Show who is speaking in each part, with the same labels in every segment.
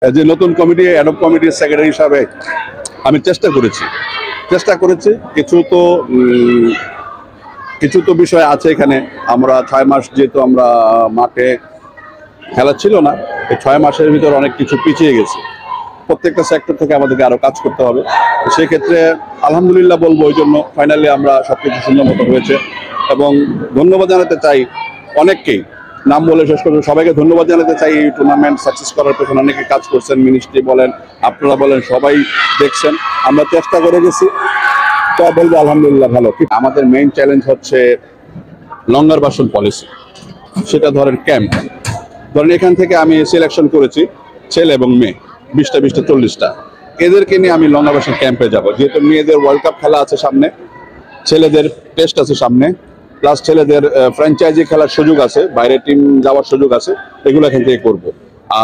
Speaker 1: যে নতুন কমিটি অ্যাডপ কমিটির সেক্রেটারি হিসাবে আমি চেষ্টা করেছি কিছু তো বিষয় আছে এখানে। আমরা 6 মাস যেহেতু আমরা মাঠে খেলা ছিল না, এই 6 মাসের ভিতরে অনেক কিছু পিছিয়ে গেছে। প্রত্যেকটা সেক্টর থেকে আমাদেরকে আরো কাজ করতে হবে। সেক্ষেত্রে আলহামদুলিল্লাহ বলবো, ওই জন্য ফাইনালি আমরা সবকিছু সুন্দর মতো হয়েছে। এবং ধন্যবাদ জানাতে চাই অনেককেই, নাম বলে শেষ করবো, সবাইকে ধন্যবাদ জানাতে চাই। এই টুর্নামেন্ট সাকসেস করার পেছনে অনেকে কাজ করছেন, মিনিস্ট্রি বলেন, আপনারা বলেন, সবাই দেখছেন। আমরা চেষ্টা করে গেছি, তো বলবো আলহামদুলিল্লাহ ভালো। আমাদের মেইন চ্যালেঞ্জ হচ্ছে লঙ্গার বাসন পলিসি। সেটা ধরেন ক্যাম্প, ধরেন এখান থেকে আমি সিলেকশন করেছি ছেলে এবং মেয়ে 20টা 40টা, এদেরকে নিয়ে আমি লঙ্গা বাসন ক্যাম্পে যাব। যেহেতু মেয়েদের ওয়ার্ল্ড কাপ খেলা আছে সামনে, ছেলেদের টেস্ট আছে সামনে, প্লাস ছেলেদের ফ্র্যাঞ্চাইজি খেলার সুযোগ আছে, বাইরের টিম যাওয়ার সুযোগ আছে, এগুলো এখান থেকে করবো।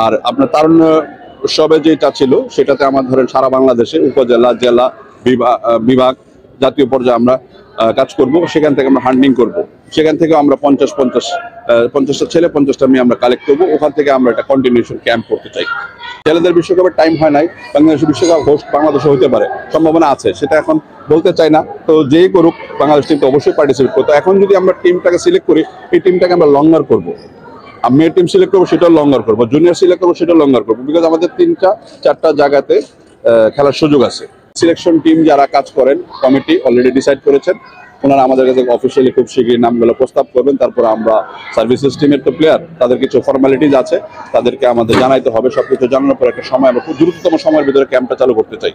Speaker 1: আর আপনার তারুণ্য উৎসবে যেটা ছিল, সেটাতে আমার ধরেন সারা বাংলাদেশে উপজেলা, জেলা, বিভাগ, জাতীয় পর্যায়ে আমরা কাজ করব। সেখান থেকে আমরা হান্ডিং করব। সেখান থেকে আমরা 50টা ছেলে 50টা মেয়ে আমরা কালেক্ট করবো। ওখান থেকে আমরা একটা কন্টিনিউশন ক্যাম্প করতে চাই। ছেলেদের বিশ্বকাপের টাইম হয় নাই, বাংলাদেশের বিশ্বকাপ হোস্ট বাংলাদেশে হতে পারে, সম্ভাবনা আছে, সেটা এখন বলতে চাই না। তো যেই করুক, বাংলাদেশ টিম তো অবশ্যই পার্টিসিপেট করতো। এখন যদি আমরা টিমটাকে সিলেক্ট করি, এই টিমটাকে আমরা লঙ্গার করবো। মেয়ের টিম সিলেক্ট করবো, সেটাও লঙ্গার করবো। জুনিয়র সিলেক্ট করবো, সেটাও লঙ্গার করবো। বিকজ আমাদের 3-4টা জায়গাতে খেলার সুযোগ আছে। সিলেকশন টিম যারা কাজ করেন, কমিটি অলরেডি ডিসাইড করেছেন। ওনারা আমাদের কাছে অফিসিয়ালি খুব শীঘ্রই নামগুলো প্রস্তাব করবেন। তারপর আমরা সার্ভিসেস টিমের তো প্লেয়ার, তাদের কিছু ফর্মালিটিজ আছে, তাদেরকে আমাদের জানাইতে হবে। সবকিছু জানানোর পর একটা সময়, আমরা খুব দ্রুততম সময়ের ভিতরে ক্যাম্পটা চালু করতে চাই।